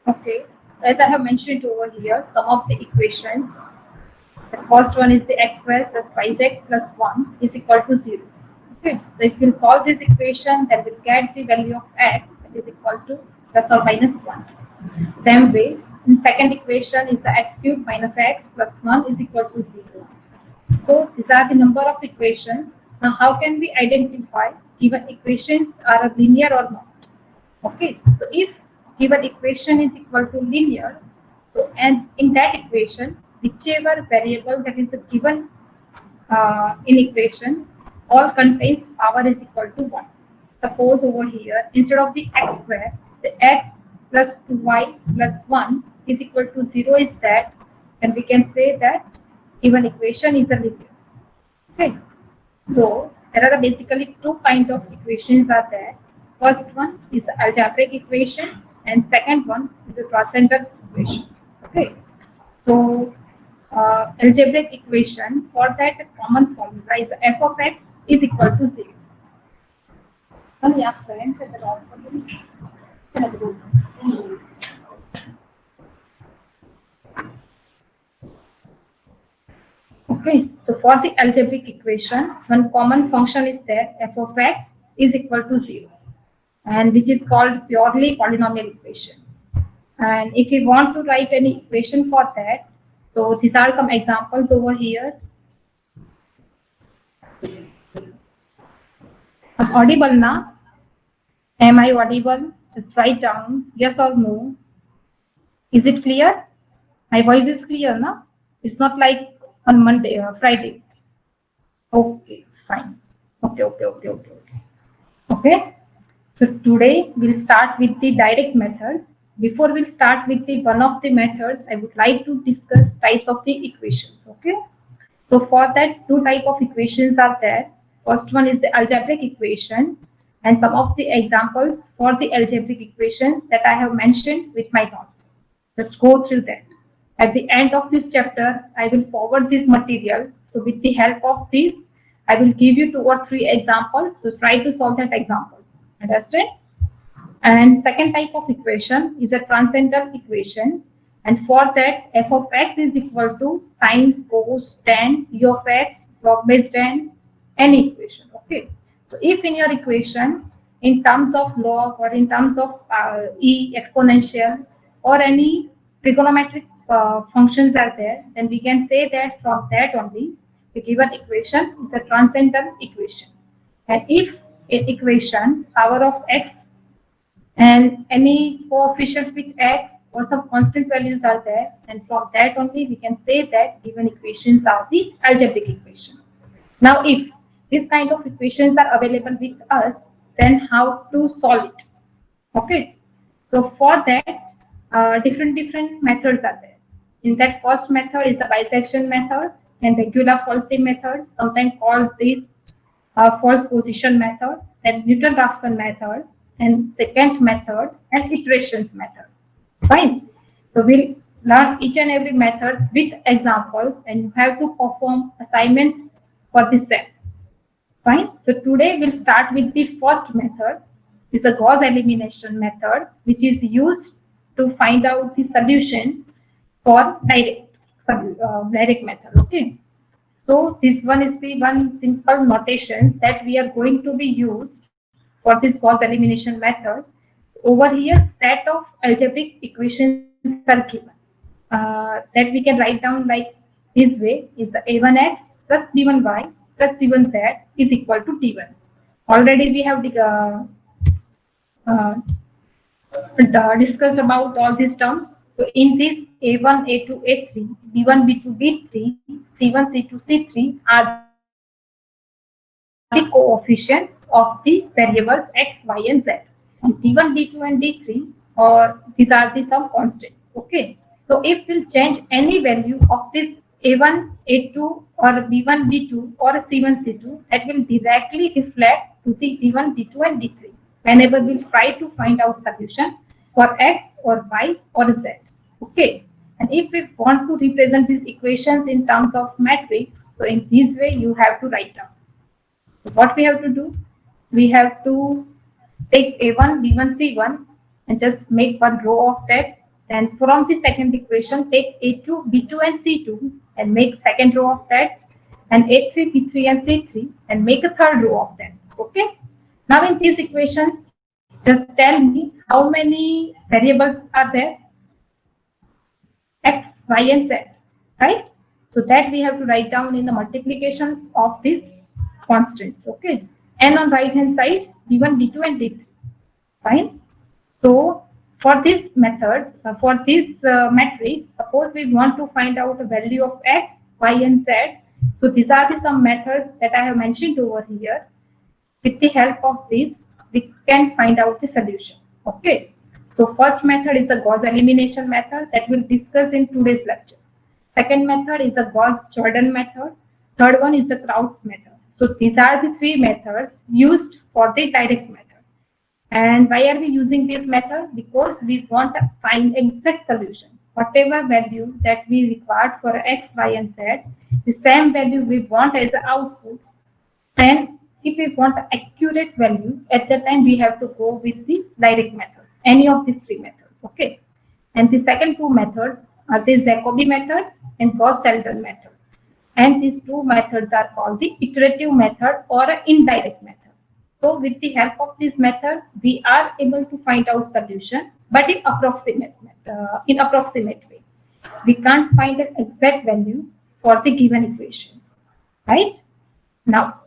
Okay, as I have mentioned over here, some of the equations. The first one is the x square plus 5x plus 1 is equal to 0. Okay, so if we solve this equation, then we'll get the value of x that is equal to plus or minus 1. Same way, in second equation is the x cube minus x plus 1 is equal to 0. So these are the number of equations. Now how can we identify given equations are linear or not? Okay, so if given equation is equal to linear, so and in that equation, whichever variable that is given in equation all contains power is equal to 1. Suppose over here, instead of the x square, the x plus 2y plus 1 is equal to 0 is that, then we can say that given equation is a linear. Okay. So there are basically two kinds of equations are there. First one is the algebraic equation and second one is the transcendental equation. Okay. So algebraic equation for that the common formula is f of x is equal to 0. Yeah, friends, at the Okay, so for the algebraic equation, one common function is there, f of x is equal to 0, and which is called purely polynomial equation. And if we want to write any equation for that, so these are some examples over here. I'm audible now? Am I audible? Just write down yes or no. Is it clear? My voice is clear, no? It's not like on Monday or Friday. Okay, fine. Okay. Okay. So today we'll start with the direct methods. Before we'll start with the one of the methods, I would like to discuss types of the equations. Okay. So for that, two type of equations are there. First one is the algebraic equation, and some of the examples for the algebraic equations that I have mentioned with my notes. Just go through that. At the end of this chapter, I will forward this material. So with the help of this, I will give you two or three examples. So try to solve that example. Understand? And second type of equation is a transcendental equation. And for that, f of x is equal to sine, cos, tan, e of x, log base tan, any equation. Okay. So if in your equation, in terms of log or in terms of e exponential or any trigonometric functions are there, then we can say that from that only the given equation is a transcendental equation. And if in equation power of x and any coefficient with x or some constant values are there, and from that only we can say that given equations are the algebraic equations. Now if this kind of equations are available with us, then how to solve it? Okay, so for that different methods are there. In that first method is the bisection method and regular falsy method, sometimes called the false position method, then Newton-Raphson method, and secant method, and iterations method. Fine. So we'll learn each and every methods with examples, and you have to perform assignments for this set. Fine. So today we'll start with the first method. It's a Gauss elimination method, which is used to find out the solution for direct method. Okay. So this one is the one simple notation that we are going to be used for this Gauss elimination method. Over here, set of algebraic equations are given. That we can write down like this way is the a1x plus b1y plus c1z is equal to d1. Already we have uh, discussed about all these terms. So in this A1, A2, A3, B1, B2, B3, C1, C2, C3 are the coefficients of the variables x, y, and z. And D1, D2, and D3, or these are the some constants. Okay. So if we'll change any value of this A1, A2, or B1, B2, or C1, C2, that will directly reflect to the D1, D2, and D3 whenever we'll try to find out solution for x or y or z. Okay. And if we want to represent these equations in terms of matrix, so in this way you have to write down. So what we have to do? We have to take A1, B1, C1 and just make one row of that Then from the second equation, take A2, B2 and C2 and make second row of that, and A3, B3 and C3 and make a third row of that. Okay. Now in these equations, just tell me how many variables are there? X, Y and Z, right? So that we have to write down in the multiplication of these constants. Okay. And on right hand side, D1, D2 and D3. Fine. So for this method, for this matrix, suppose we want to find out the value of X, Y and Z. So these are the some methods that I have mentioned over here. With the help of this, we can find out the solution. Okay. So first method is the Gauss elimination method that we'll discuss in today's lecture. Second method is the Gauss-Jordan method. Third one is the Krauss method. So these are the three methods used for the direct method. And why are we using this method? Because we want to find exact solution. Whatever value that we required for X, Y, and Z, the same value we want as an output. And if we want accurate value, at that time we have to go with this direct method, any of these three methods. Okay. And the second two methods are the Jacobi method and Gauss-Seidel method. And these two methods are called the iterative method or indirect method. So with the help of this method, we are able to find out solution, but in approximate way. We can't find an exact value for the given equation, right? Now,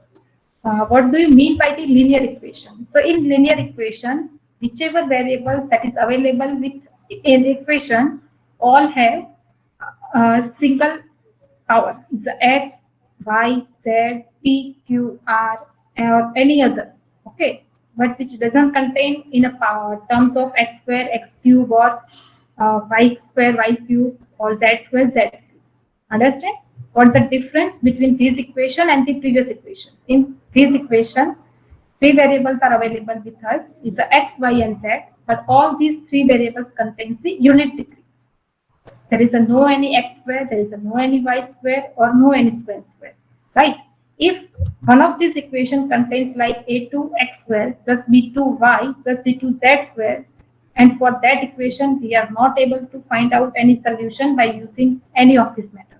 what do you mean by the linear equation? So in linear equation, whichever variables that is available with in the equation all have a single power. It's X, Y, Z, P, Q, R, or any other. Okay, but which doesn't contain in a power terms of X square, X cube, or Y square, Y cube, or Z square, Z cube. Understand? What's the difference between this equation and the previous equation? In this equation, three variables are available with us. It's the X, Y, and Z, but all these three variables contains the unit degree. There is a no any X square, there is a no any Y square, or no any square, right? If one of these equation contains like A2x square plus B2y plus C2z square, and for that equation we are not able to find out any solution by using any of this method.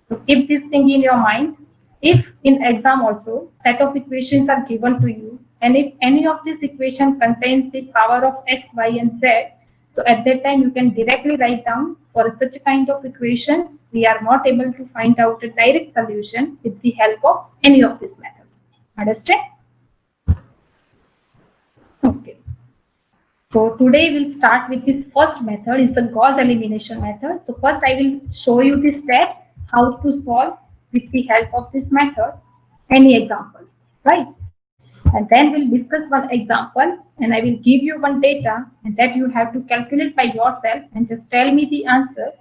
So keep this thing in your mind. If in exam also set of equations are given to you, and if any of this equation contains the power of X, Y, and Z, so at that time you can directly write down for such kind of equations we are not able to find out a direct solution with the help of any of these methods. Understand? Okay. So today we'll start with this first method, is the Gauss elimination method. So first I will show you the step how to solve with the help of this method any example, right? And then we'll discuss one example and I will give you one data and that you have to calculate by yourself and just tell me the answer.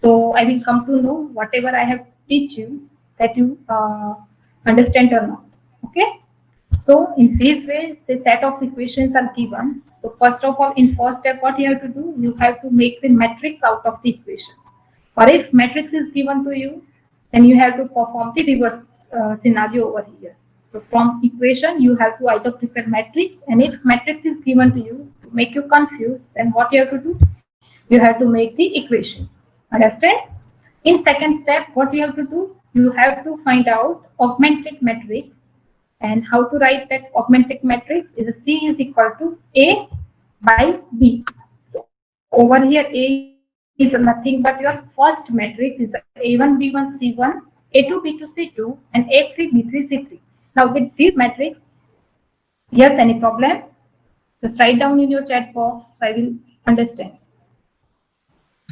So I will come to know whatever I have teach you that you understand or not. Okay. So in this way, the set of equations are given. So first of all, in first step, what you have to do, you have to make the matrix out of the equation. Or if matrix is given to you, then you have to perform the reverse scenario over here. So from equation, you have to either prepare matrix, and if matrix is given to you to make you confused, then what you have to do? You have to make the equation. Understand? In second step, what you have to do? You have to find out augmented matrix. And how to write that augmented matrix is C is equal to A by B. So over here, A is nothing but your first matrix is A1, B1, C1, A2, B2, C2, and A3, B3, C3. Now with this matrix, yes, any problem? Just write down in your chat box. I will understand.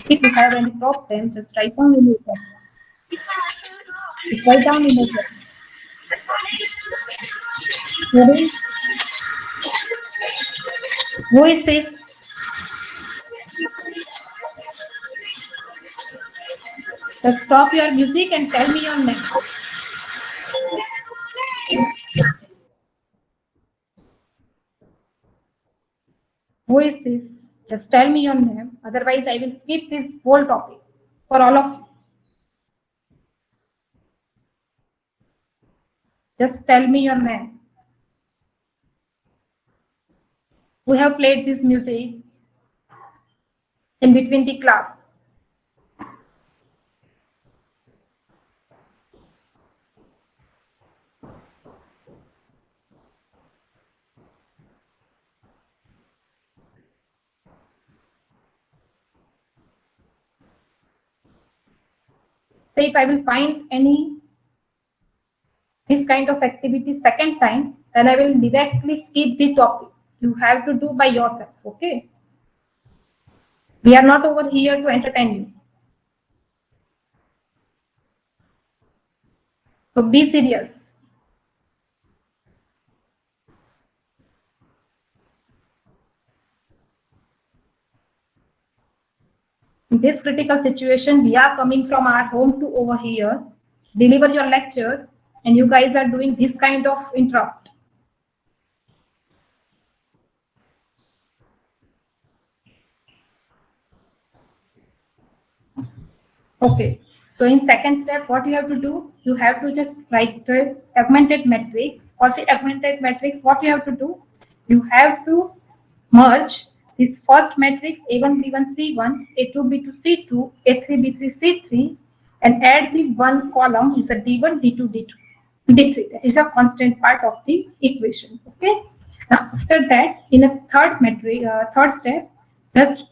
If you have any problem, just write down in your chat box. Just write down in your chat box. Who is this? Just stop your music and tell me your name. Who is this? Just tell me your name. Otherwise, I will skip this whole topic for all of you. Just tell me your name. Who have played this music? in between the class. So if I will find any this kind of activity second time, then I will directly skip the topic. You have to do by yourself, okay? We are not over here to entertain you. So be serious. In this critical situation, we are coming from our home to over here, deliver your lectures, and you guys are doing this kind of interrupt. Okay. So in second step, what you have to do, you have to just write the augmented matrix. For the augmented matrix, what you have to do, you have to merge this first matrix A1 B1 C1, A2 B2 C2, A3 B3 C3, and add the one column is a D1 D2 D2 D3. That is a constant part of the equation. Okay. Now after that, in a third matrix, third step, just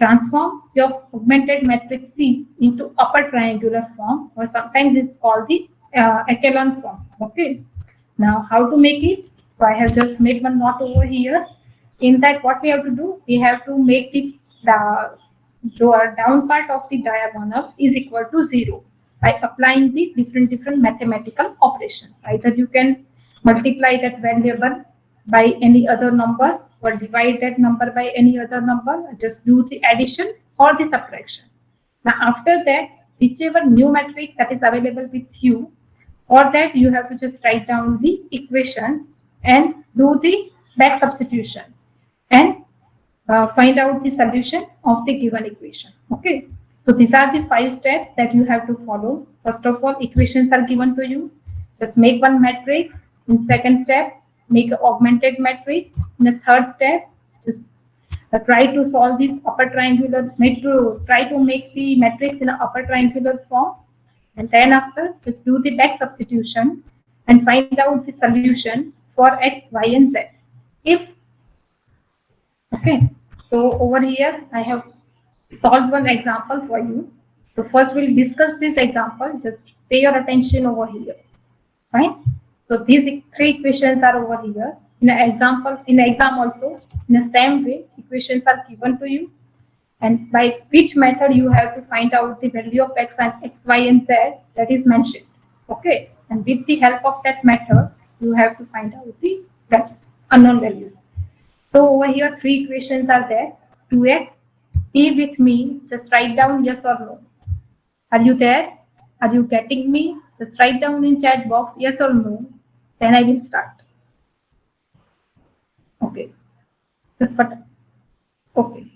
transform your augmented matrix C into upper triangular form, or sometimes it's called the echelon form. Okay. Now, how to make it? So I have just made one note over here. In that, what we have to do? We have to make the lower down part of the diagonal is equal to 0 by applying the different mathematical operations. Either you can multiply that variable by any other number, or divide that number by any other number, just do the addition or the subtraction. Now after that, whichever new matrix that is available with you, or that you have to just write down the equation and do the back substitution and find out the solution of the given equation. Okay, so these are the 5 steps that you have to follow. First of all, equations are given to you, just make one matrix. In second step, make an augmented matrix. In the third step, just try to solve this upper triangular, try to make the matrix in an upper triangular form, and then after just do the back substitution and find out the solution for x, y, and z. If okay, so over here I have solved one example for you. So first we'll discuss this example. Just pay your attention over here. Fine. So these 3 equations are over here. In an example, in the exam also, in the same way, equations are given to you, and by which method you have to find out the value of x and x, y, and z that is mentioned. Okay, and with the help of that method, you have to find out the values, unknown values. So over here, 3 equations are there. 2x, be with me. Just write down yes or no. Are you there? Are you getting me? Just write down in chat box yes or no. Then I will start. Okay. Just but okay.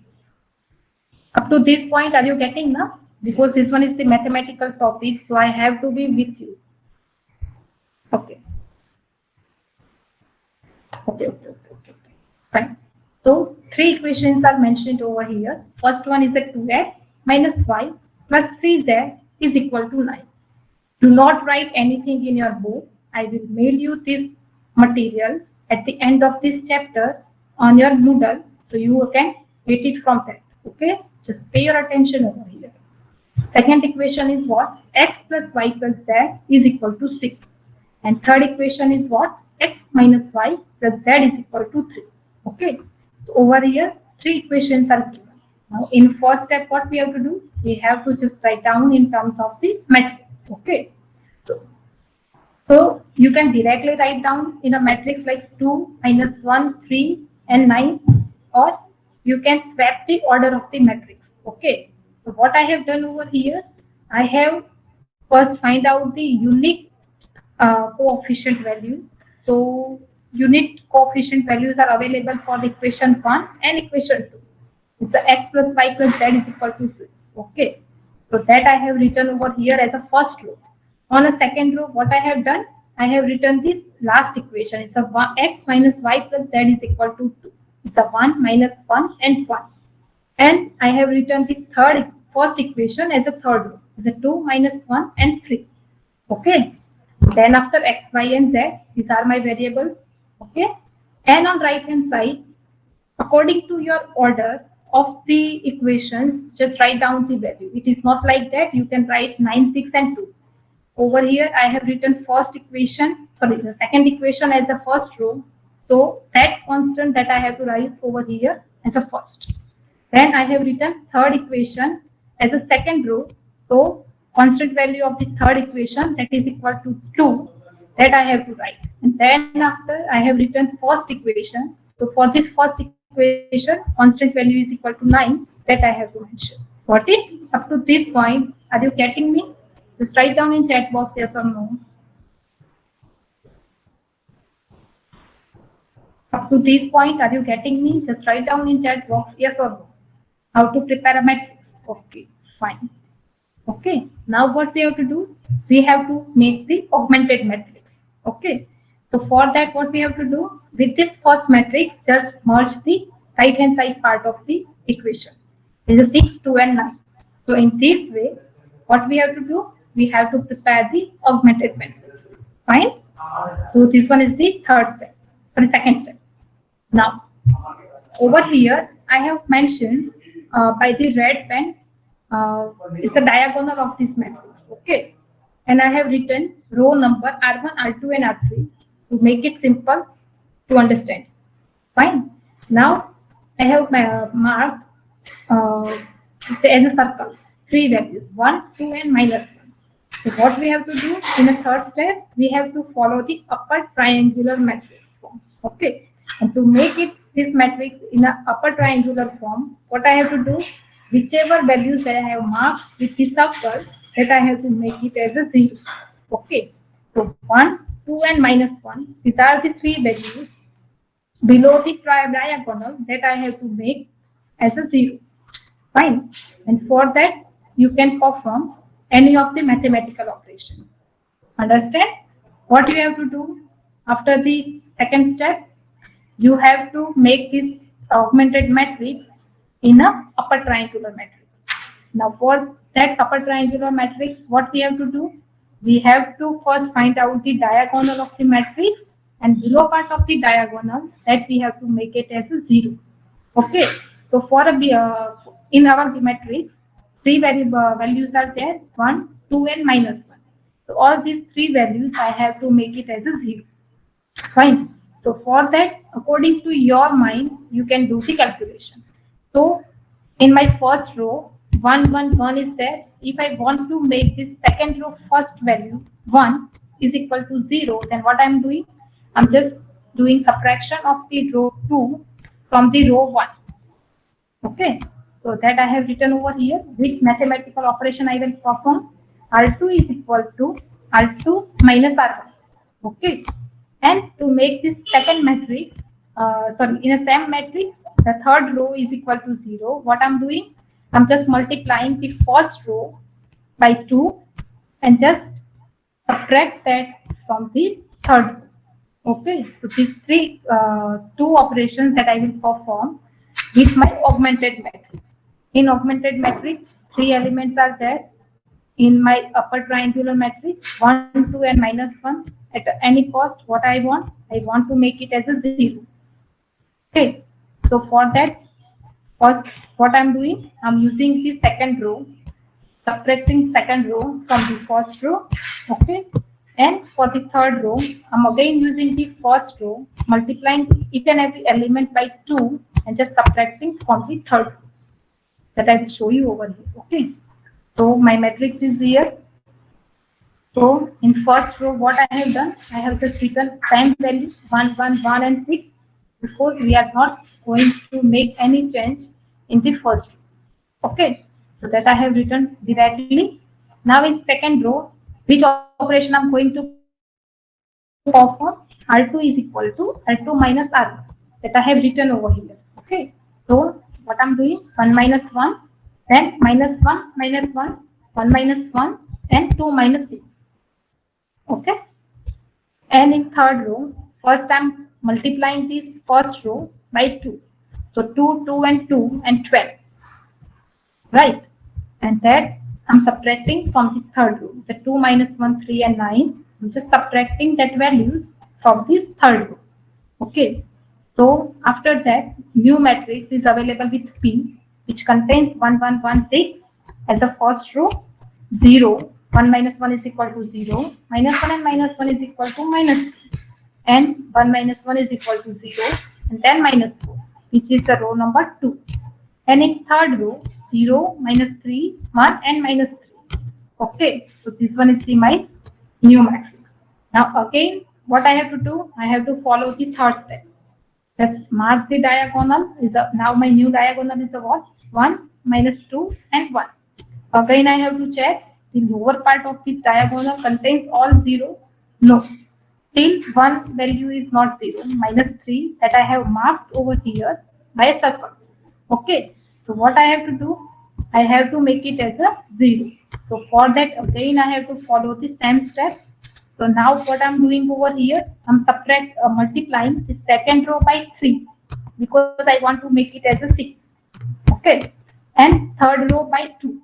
Up to this point, are you getting now? Because this one is the mathematical topic, so I have to be with you. Okay. Okay. Fine. So 3 equations are mentioned over here. First one is that 2x minus y plus 3z is equal to 9. Do not write anything in your book. I will mail you this material at the end of this chapter on your Moodle, so you can get it from that. Okay, just pay your attention over here. Second equation is what? X plus y plus z is equal to 6. And third equation is what? X minus y plus z is equal to 3. Okay, so over here 3 equations are given. Now in first step, what we have to do? We have to just write down in terms of the matrix. Okay, so you can directly write down in a matrix like 2, minus 1, 3, and 9, or you can swap the order of the matrix. Okay, so what I have done over here, I have first find out the unique coefficient value. So unique coefficient values are available for the equation 1 and equation 2. It's the x plus y plus z is equal to 6. Okay, so that I have written over here as a first row. On a second row, what I have done, I have written this last equation. It's a x minus y plus z is equal to 2. It's a 1 minus 1 and 1. And I have written the first equation as a third row, as a 2 minus 1 and 3. Okay. Then after x, y, and z, these are my variables. Okay. And on right hand side, according to your order of the equations, just write down the value. It is not like that. You can write 9, 6, and 2. Over here, I have written the second equation as the first row. So that constant that I have to write over here as a first. Then I have written third equation as a second row. So constant value of the third equation, that is equal to 2, that I have to write. And then after I have written first equation. So for this first equation, constant value is equal to 9, that I have to mention. Got it? Up to this point, are you getting me? Just write down in chat box yes or no. Up to this point, are you getting me? Just write down in chat box yes or no. How to prepare a matrix? Okay, fine. Okay, now what we have to do? We have to make the augmented matrix. Okay, so for that, what we have to do? With this first matrix, just merge the right hand side part of the equation. It is 6, 2, and 9. So in this way, what we have to do? We have to prepare the augmented matrix. Fine. So this one is the second step. Now, over here, I have mentioned by the red pen, it's a diagonal of this matrix. Okay. And I have written row number R1, R2, and R3 to make it simple to understand. Fine. Now, I have marked as a circle 3 values, 1, 2, and minus 1. So what we have to do in the third step, we have to follow the upper triangular matrix form. Okay. And to make it this matrix in an upper triangular form, what I have to do, whichever values that I have marked with the circle, that I have to make it as a 0. Okay. So 1, 2, and minus 1. These are the 3 values below the diagonal that I have to make as a 0. Fine. And for that, you can perform any of the mathematical operations. Understand? What you have to do after the second step? You have to make this augmented matrix in a upper triangular matrix. Now for that upper triangular matrix, what we have to do? We have to first find out the diagonal of the matrix, and below part of the diagonal, that we have to make it as a 0. Okay. So for in our matrix, 3 values are there, 1, 2, and minus 1. So all these 3 values I have to make it as a 0. Fine. So for that, according to your mind, you can do the calculation. So in my first row, 1, 1, 1 is there. If I want to make this second row first value 1 is equal to 0, then what I'm doing? I'm just doing subtraction of the row 2 from the row 1. Okay. So that I have written over here. Which mathematical operation I will perform? R2 is equal to R2 minus R1. Okay. And to make this second matrix, in a same matrix, the third row is equal to 0. What I'm doing? I'm just multiplying the first row by 2 and just subtract that from the third row. Okay. So these two operations that I will perform with my augmented matrix. In augmented matrix, 3 elements are there. In my upper triangular matrix, 1, 2, and minus 1. At any cost, what I want to make it as a 0. Okay. So for that, first, what I'm doing, I'm using the second row, subtracting second row from the first row. Okay. And for the third row, I'm again using the first row, multiplying each and every element by 2 and just subtracting from the third row. That I will show you over here. Okay. So my matrix is here. So in first row, what I have done, I have just written same value 1, 1, 1, and 6, because we are not going to make any change in the first row. Okay. So that I have written directly. Now in second row, which operation I'm going to perform? R2 is equal to R2 minus R1. That I have written over here. Okay. So what I'm doing? 1 minus 1, then minus 1 minus 1, 1 minus 1, and 2 minus 6. Okay. And in third row, first I'm multiplying this first row by 2. So 2, 2, and 2, and 12. right? And that I'm subtracting from this third row. The 2 minus 1, 3 and 9. I'm just subtracting that values from this third row. Okay. So after that, new matrix is available with P, which contains 1, 1, 1, 6 as the first row, 0, 1 minus 1 is equal to 0, minus 1 and minus 1 is equal to minus 2, and 1 minus 1 is equal to 0, and then minus 4, which is the row number 2. And in third row, 0, minus 3, 1 and minus 3. Okay, so this one is my new matrix. Now again, what I have to do? I have to follow the third step. Just mark the diagonal. Now my new diagonal is the what? 1, minus 2 and 1. Again, I have to check the lower part of this diagonal contains all 0. No, still one value is not 0, minus 3 that I have marked over here by a circle. Okay, so what I have to do? I have to make it as a 0. So for that, again, I have to follow the same step. So now what I'm doing over here, I'm multiplying the second row by 3 because I want to make it as a 6. Okay, and third row by 2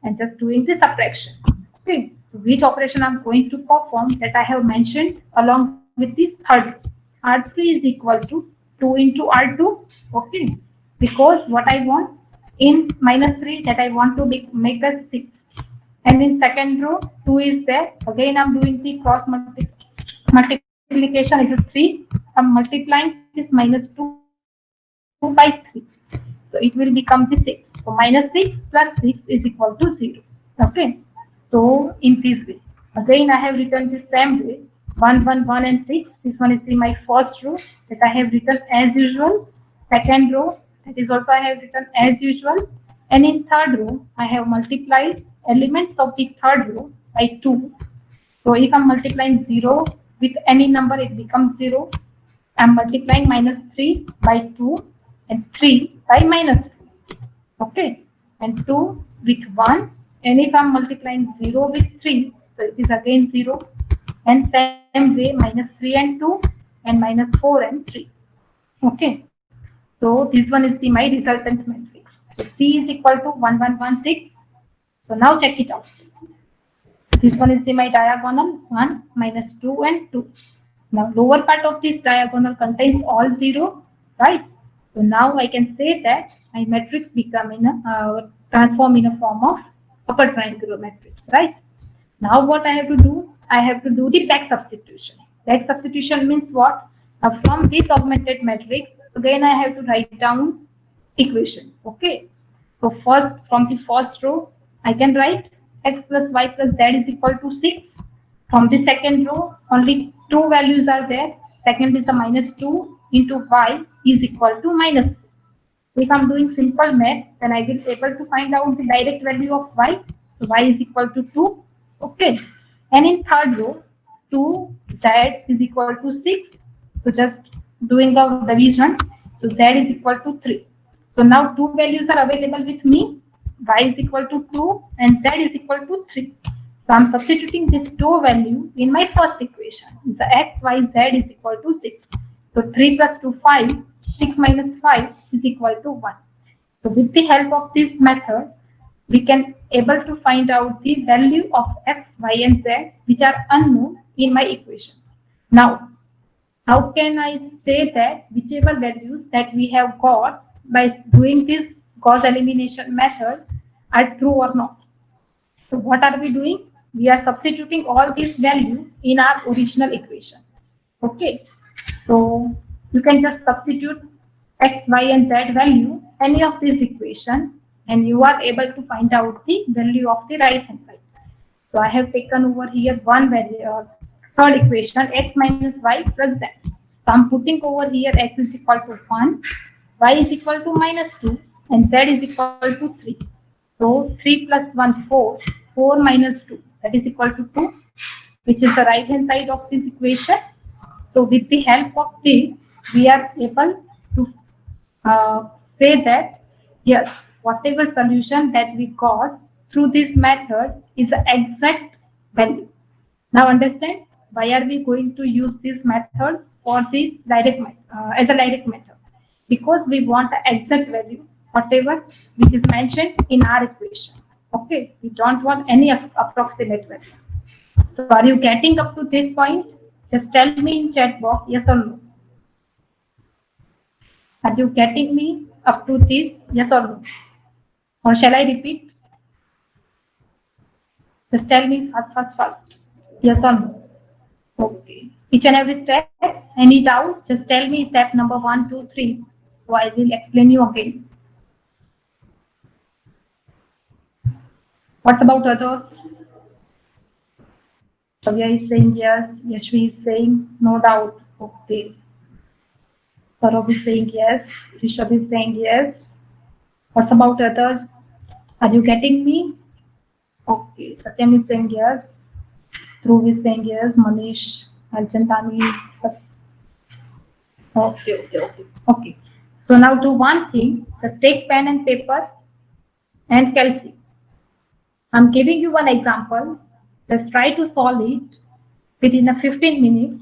and just doing the subtraction. Okay, so which operation I'm going to perform that I have mentioned along with this third row. R3 is equal to 2 into R2. Okay, because what I want in minus 3 that I want to make a 6. And in second row, 2 is there. Again, I'm doing the cross multiplication. It is 3. I'm multiplying this minus 2 by 3. So it will become the 6. So minus 6 plus 6 is equal to 0. Okay. So in this way. Again, I have written the same way. 1, 1, 1 and 6. This one is my first row that I have written as usual. Second row, that is also I have written as usual. And in third row, I have multiplied elements of the third row by 2. So if I'm multiplying 0 with any number, it becomes 0. I'm multiplying minus 3 by 2 and 3 by minus 2. Okay. And 2 with 1. And if I'm multiplying 0 with 3, so it is again 0. And same way, minus 3 and 2 and minus 4 and 3. Okay. So this one is my resultant matrix. So C is equal to 1, 1, 1, 6. So now check it out. This one is my diagonal 1, minus 2 and 2. Now lower part of this diagonal contains all 0, right? So now I can say that my matrix become transform in a form of upper triangular matrix, right? Now what I have to do? I have to do the back substitution. Back substitution means what? Now from this augmented matrix, again I have to write down equation. Okay. So first, from the first row, I can write x plus y plus z is equal to 6. From the second row, only two values are there. Second is the minus 2 into y is equal to minus 2. If I'm doing simple maths, then I will be able to find out the direct value of y. So y is equal to 2. Okay. And in third row, 2z is equal to 6. So just doing the division, so z is equal to 3. So now two values are available with me. Y is equal to 2 and z is equal to 3. So I'm substituting this 2 value in my first equation. The x, y, z is equal to 6. So 3 plus 2, 5. 6 minus 5 is equal to 1. So with the help of this method, we can able to find out the value of x, y and z which are unknown in my equation. Now, how can I say that whichever values that we have got by doing this Gauss elimination method are true or not? So what are we doing? We are substituting all these values in our original equation. Okay. So you can just substitute x, y and z value any of this equation and you are able to find out the value of the right hand side. So I have taken over here one value, third equation x minus y plus z. So I'm putting over here x is equal to 1, y is equal to minus 2 and z is equal to 3. So 3 plus 1, 4, 4 minus 2, that is equal to 2, which is the right hand side of this equation. So with the help of this, we are able to say that yes, whatever solution that we got through this method is the exact value. Now understand why are we going to use these methods for this direct as a direct method? Because we want the exact value whatever which is mentioned in our equation. Okay, we don't want any approximate value. So are you getting up to this point? Just tell me in chat box yes or no. Are you getting me up to this? Yes or no? Or shall I repeat? Just tell me first. Yes or no? Okay. Each and every step, any doubt, just tell me step number 1, 2, 3. So I will explain you again. What about others? Shavya is saying yes. Yashvi is saying no doubt. Okay. Saurabh is saying yes. Rishabh is saying yes. What about others? Are you getting me? Okay. Satyam is saying yes. Dhruv is saying yes. Manish, Alchantani. Okay. So now do one thing. Just take pen and paper and Kelsey. I'm giving you one example. Just try to solve it within a 15 minutes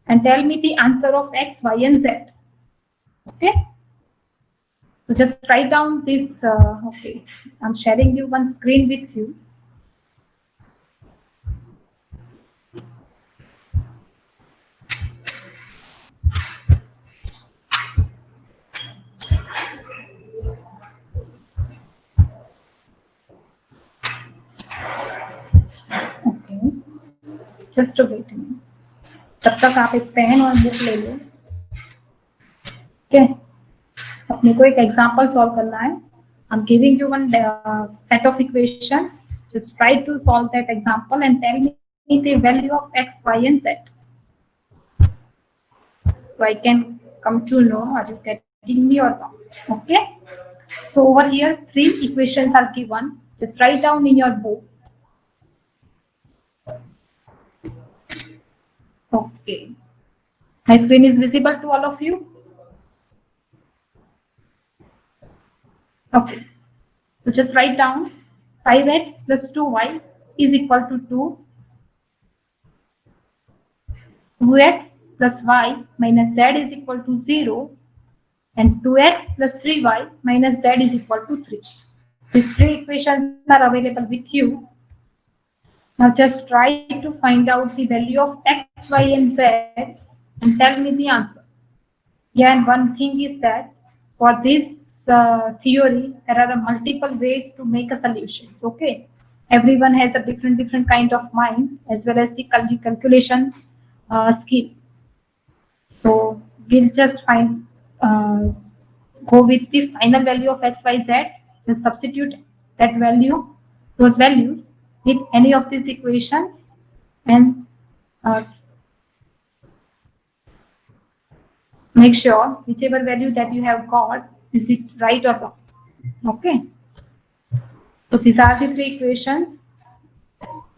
and tell me the answer of X, Y, and Z. Okay? So just write down this. Okay. I'm sharing you one screen with you. Okay. Just to wait a minute. तब तक आप एक pen और book ले लो. Okay. अपने को एक example solve करना है. I'm giving you one set of equations. Just try to solve that example and tell me the value of X, Y, and Z. So I can come to know are you getting me or not. Okay. So over here, 3 equations are given. Just write down in your book. Okay. My screen is visible to all of you. Okay. So just write down 5x plus 2y is equal to 2. 2x plus y minus z is equal to 0. And 2x plus 3y minus z is equal to 3. These 3 equations are available with you. Now just try to find out the value of x, y, and z and tell me the answer. Yeah, and one thing is that for this theory, there are multiple ways to make a solution. Okay, everyone has a different kind of mind as well as the calculation skill. So we'll just go with the final value of x, y, z. Just substitute that value, those values, with any of these equations, and make sure whichever value that you have got, is it right or wrong. Okay. So these are the 3 equations.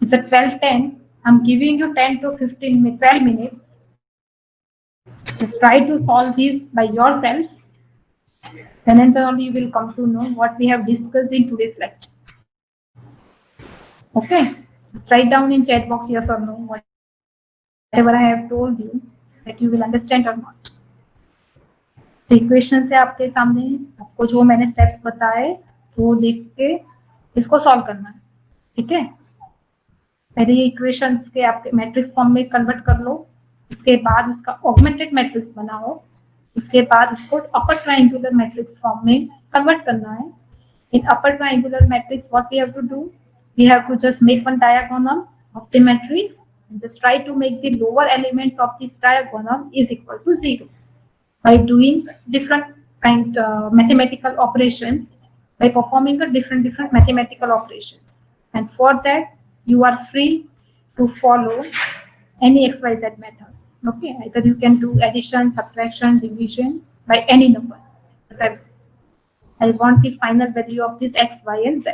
It's a 12-10. I'm giving you 10 to 12 minutes. Just try to solve this by yourself. Then and only you will come to know what we have discussed in today's lecture. Okay. Just write down in chat box yes or no, whatever I have told you, that you will understand or not. तो equation से आपके सामने आपको जो मैंने steps बताए वो देख के इसको सॉल्व करना है. ठीक है. पहले ये इक्वेशंस के आपके मैट्रिक्स फॉर्म में कन्वर्ट कर लो. उसके बाद उसका ऑगमेंटेड मैट्रिक्स बनाओ. उसके बाद उसको अपर ट्रायंगुलर मैट्रिक्स फॉर्म में कन्वर्ट करना है. In upper triangular matrix what we have to do, we have to just make one diagonal of the matrix and just try to make the lower elements of this diagonal is equal to 0 by doing different kind mathematical operations, by performing a different mathematical operations. And for that you are free to follow any xyz method. Okay, either you can do addition, subtraction, division by any number. But I want the final value of this x, y, and z.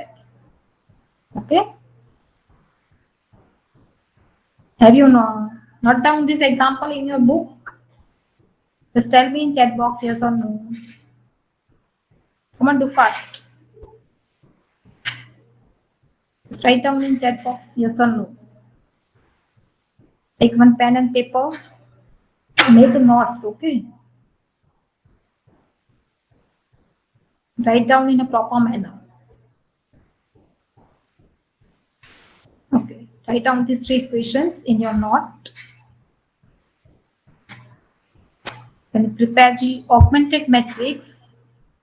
Okay. Have you not down this example in your book? Just tell me in chat box yes or no. Come on, do fast. Just write down in chat box yes or no. Take one pen and paper. Make notes, okay? Write down in a proper manner. Okay, write down these three equations in your note. Then prepare the augmented matrix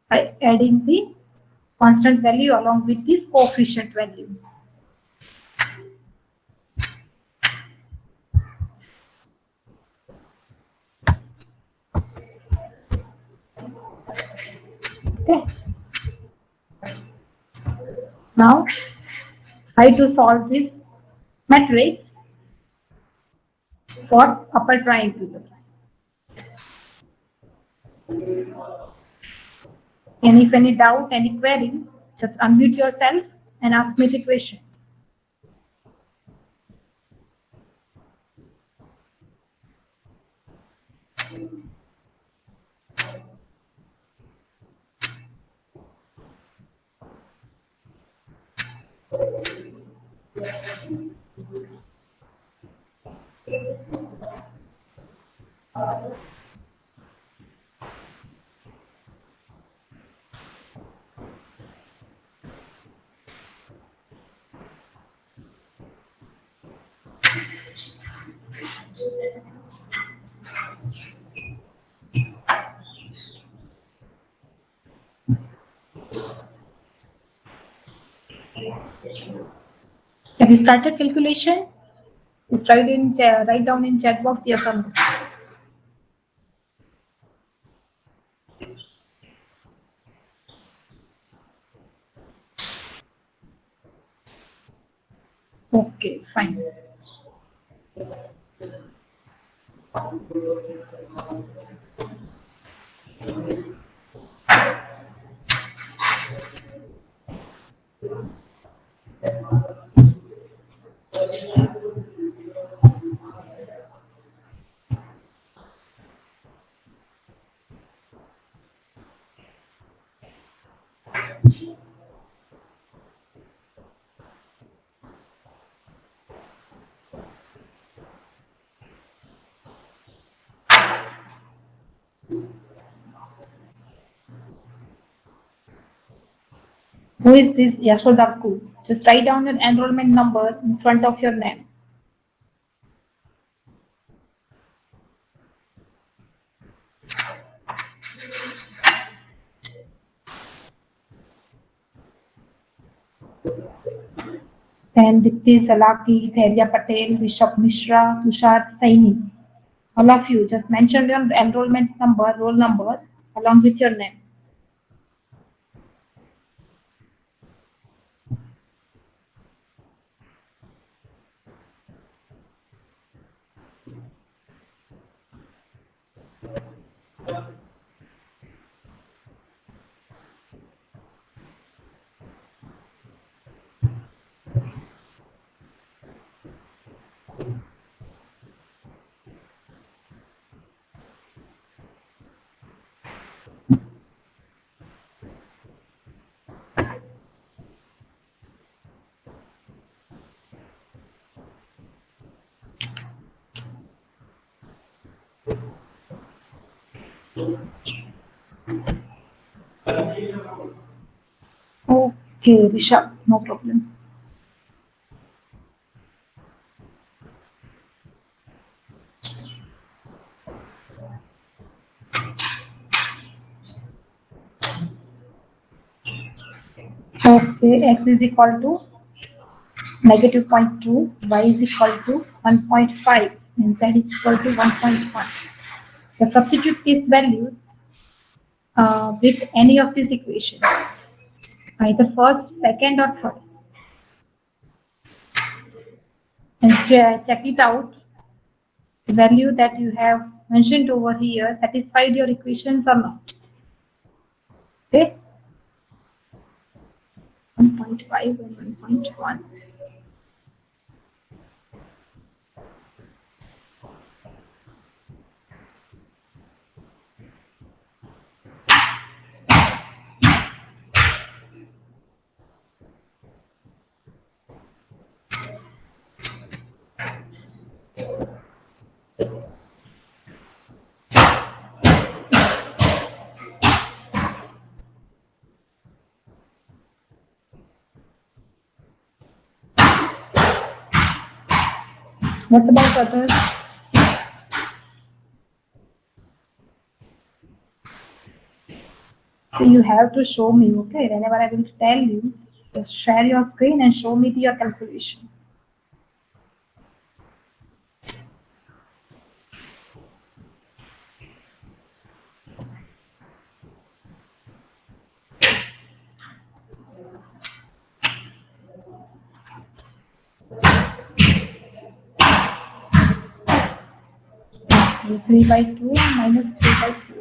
by adding the constant value along with this coefficient value. Okay. Now try to solve this matrix for upper triangle. And if any doubt, any query, just unmute yourself and ask me the questions. Have you started calculation? Just write down in chat box yes or no. Okay, fine. Who is this Yashodaku? Just write down your enrollment number in front of your name. Then Dipti Salaki, Thairia Patel, Rishabh Mishra, Tushar Saini. All of you just mention your enrollment number, roll number along with your name. Okay, Rishabh, no problem. Okay, x is equal to negative 0.2, y is equal to 1.5, and z is equal to 1.1. So substitute these values with any of these equations, either first, second, or third. And check it out. The value that you have mentioned over here satisfied your equations or not. Okay? 1.5 and 1.1. What about others? So you have to show me, okay? Whenever I will tell you, just share your screen and show me your calculation. So 3 by 2 minus 3 by 4.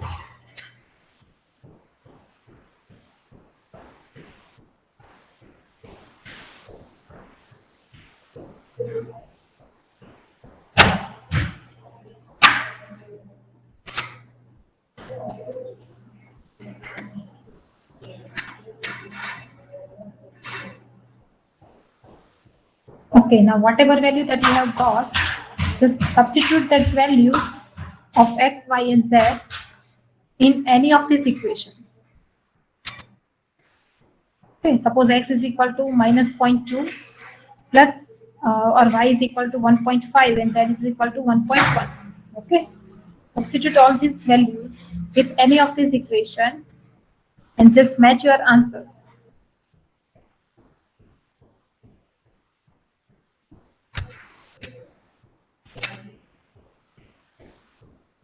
Okay, now whatever value that you have got, just substitute that values of x, y, and z in any of these equations. Okay, suppose x is equal to minus 0.2 plus or y is equal to 1.5 and z is equal to 1.1. Okay, substitute all these values with any of these equation and just match your answers.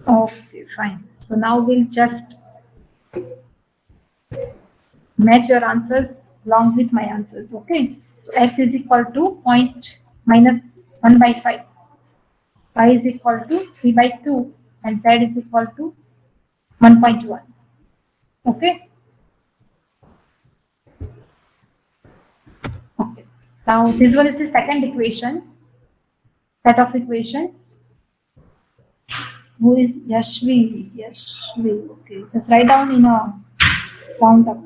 Okay, fine. So now we'll just match your answers along with my answers. Okay. So x is equal to minus 1 by 5. Y is equal to 3 by 2 and z is equal to 1.1. Okay. Okay. Now this one is the second equation, set of equations. Who is Yashvi? Yashvi. Okay. Just write down in a round up.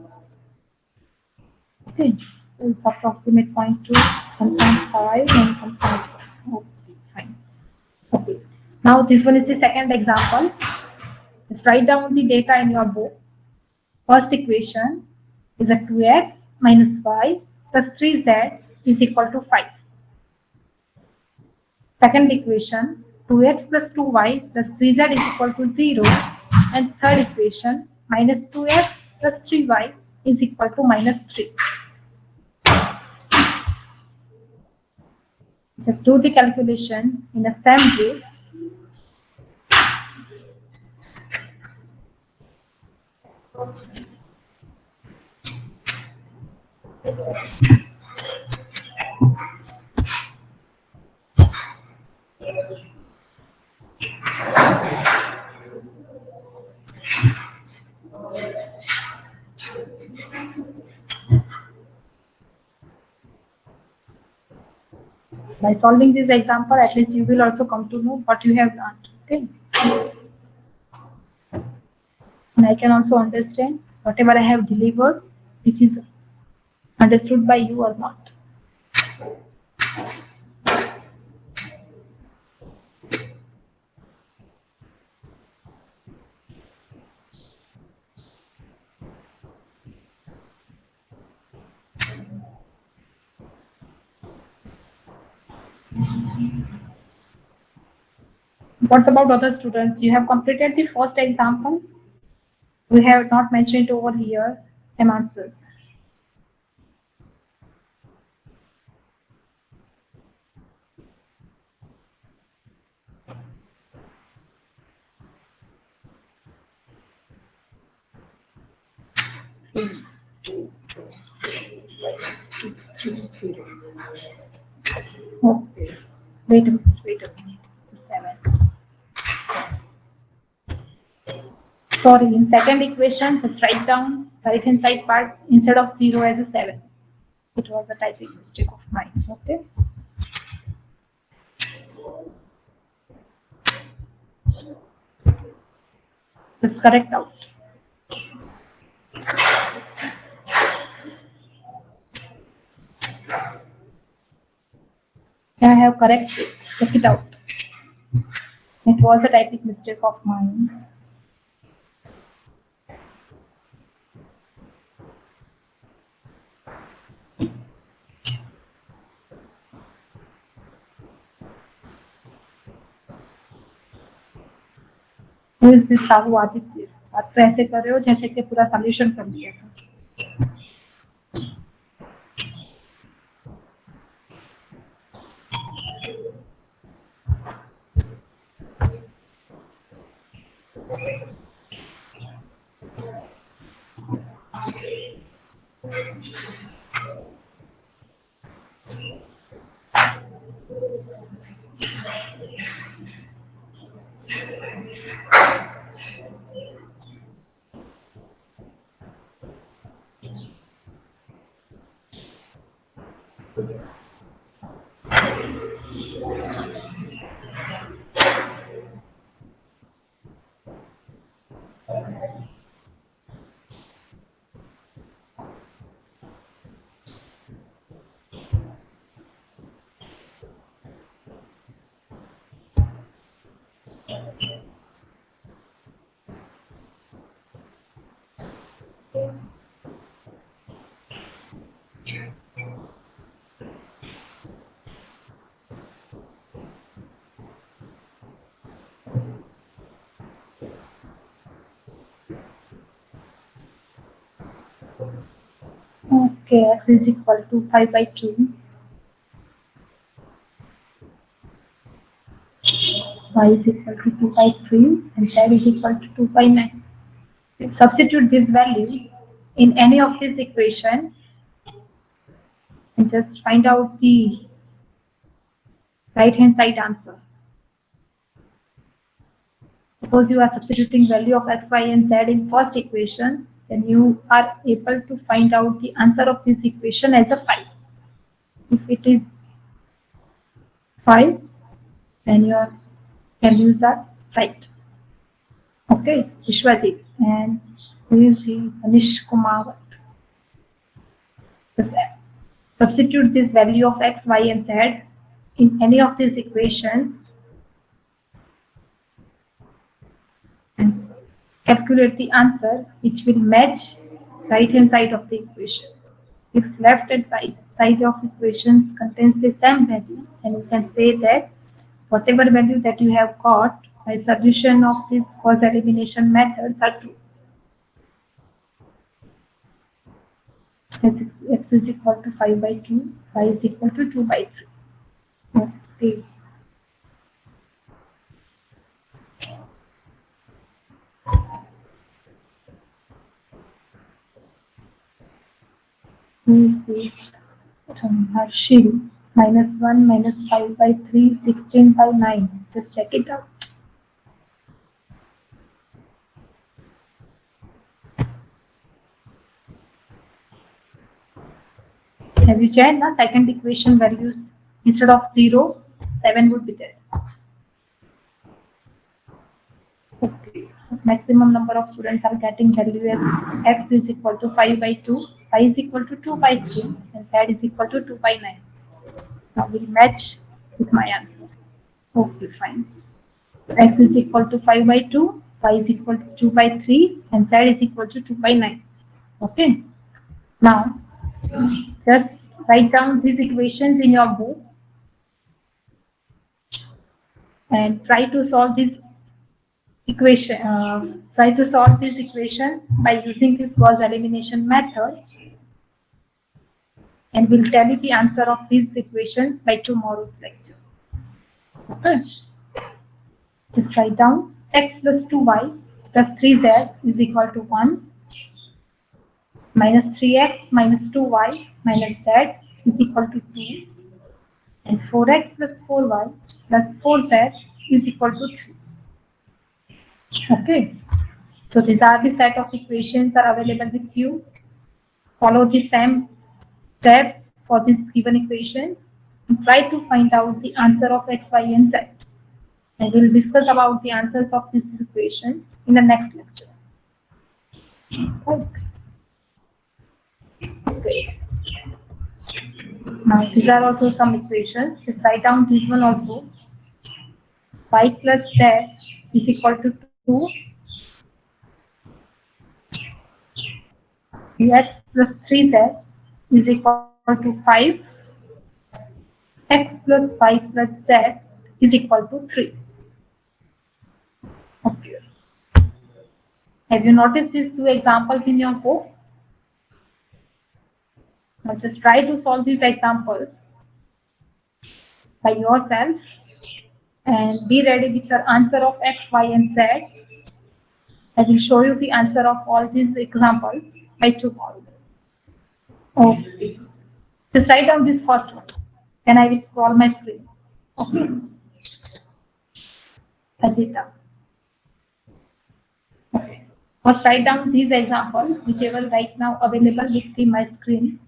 Okay. So it's approximate 0.2, 1.5 and 1.1. Okay, fine. Okay. Now this one is the second example. Just write down the data in your book. First equation is a 2x minus y plus 3z is equal to 5. Second equation, 2x plus 2y plus 3z is equal to 0. And third equation, minus 2x plus 3y is equal to minus 3. Just do the calculation in the same way. By solving this example, at least you will also come to know what you have learned. Okay. And I can also understand whatever I have delivered, which is understood by you or not. What about other students? You have completed the first example. We have not mentioned over here some answers. Okay. Wait a minute. 7. Sorry, in second equation, just write down right hand side part instead of 0 as a 7. It was a typing mistake of mine. Okay. Just correct out. I have corrected. Check it out. It was a typing mistake of mine. Who is this Sahu Aditya? आप तो ऐसे कर रहे हो जैसे कि पूरा solution कर लिया था. Okay, x is equal to 5/2. Y is equal to 2/3 and z is equal to 2/9. Substitute this value in any of this equation and just find out the right hand side answer. Suppose you are substituting value of x, y and z in first equation, then you are able to find out the answer of this equation as a 5. If it is 5, then your values are right. Okay, Vishwajit and who is the Anish Kumar. Substitute this value of x, y and z in any of these equations and calculate the answer which will match right hand side of the equation. If left and right side of equations contains the same value, then you can say that whatever value that you have got by solution of this Gauss elimination methods are true. X is equal to 5/2, y is equal to 2/3. Okay. Who is this? Harshil. -1 -5/3, 16/9. Just check it out. Have you checked the second equation values? Instead of 0, 7 would be there. Okay. Maximum number of students are getting value as x is equal to 5/2, y is equal to 2/3, and z is equal to 2/9. Now we'll match with my answer. Okay, fine. X is equal to 5/2, y is equal to 2/3, and z is equal to 2/9. Okay. Now just write down these equations in your book and try to solve this equation. Try to solve this equation by using this Gauss elimination method, and we'll tell you the answer of these equations by tomorrow's lecture. Okay. Just write down x plus 2y plus 3z is equal to 1 minus 3x minus 2y minus z is equal to 2 and 4x plus 4y plus 4z is equal to 3. Okay. So these are the set of equations are available with you. Follow the same steps for these given equations and try to find out the answer of x, y and z. And we'll discuss about the answers of this equation in the next lecture. Okay. Now these are also some equations. Just write down this one also. Y plus z is equal to 2. X plus 3z is equal to 5. X plus 5 plus z is equal to 3. Okay. Have you noticed these two examples in your book? Now just try to solve these examples by yourself and be ready with your answer of X, Y, and Z. I will show you the answer of all these examples by tomorrow. Okay. Just write down this first one. Then I will scroll my screen. Okay. Ajita. Okay. First write down these examples, whichever right now available with my screen.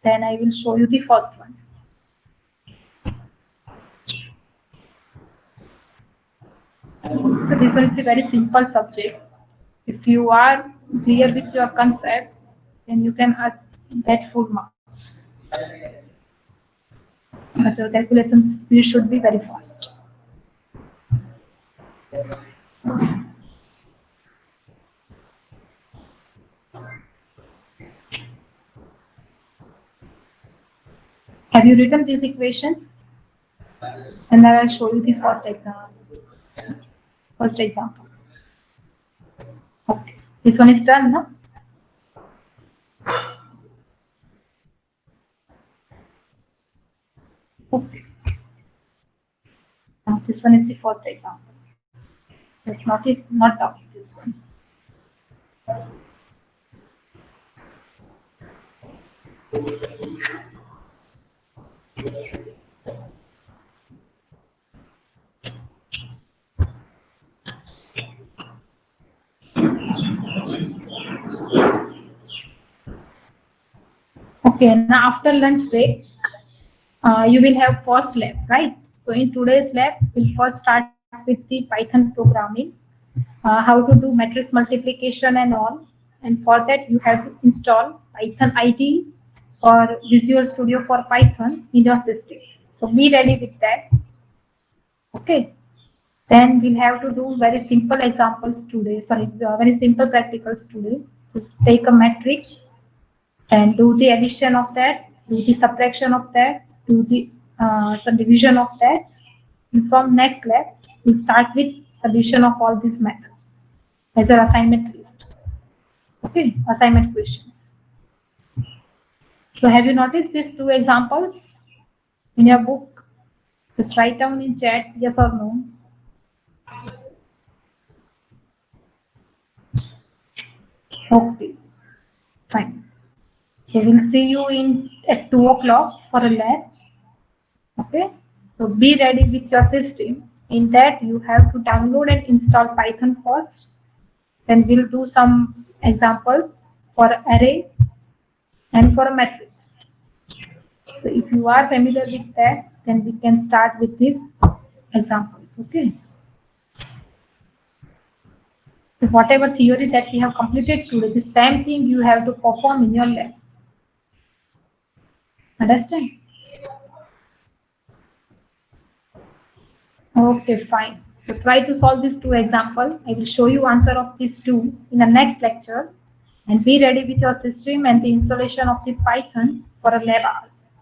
Then I will show you the first one. So this one is a very simple subject. If you are clear with your concepts, then you can get full marks. But your calculation speed should be very fast. Have you written this equation? And I will show you the first example. Okay. This one is done, no? Okay. Now this one is the first example. Just notice not down this one. Okay, now after lunch break, you will have first lab, right? So in today's lab, we'll first start with the Python programming, how to do matrix multiplication and all. And for that, you have to install Python IDE or Visual Studio for Python in your system. So be ready with that. Okay. Then we'll have to do very simple examples today. Sorry, very simple practicals today. Just take a matrix and do the addition of that, do the subtraction of that, do the some division of that. And from next lab, we'll start with solution of all these methods as an assignment list. Okay, assignment questions. So have you noticed these two examples in your book? Just write down in chat yes or no. Okay, fine. So we'll see you at 2 o'clock for a lab. Okay, so be ready with your system. In that you have to download and install Python first. Then we'll do some examples for array and for a matrix. So if you are familiar with that, then we can start with these examples. Okay. So whatever theory that we have completed today, the same thing you have to perform in your lab. Understand? Okay, fine. So try to solve these two examples. I will show you answer of these two in the next lecture. And be ready with your system and the installation of the Python for a lab hours.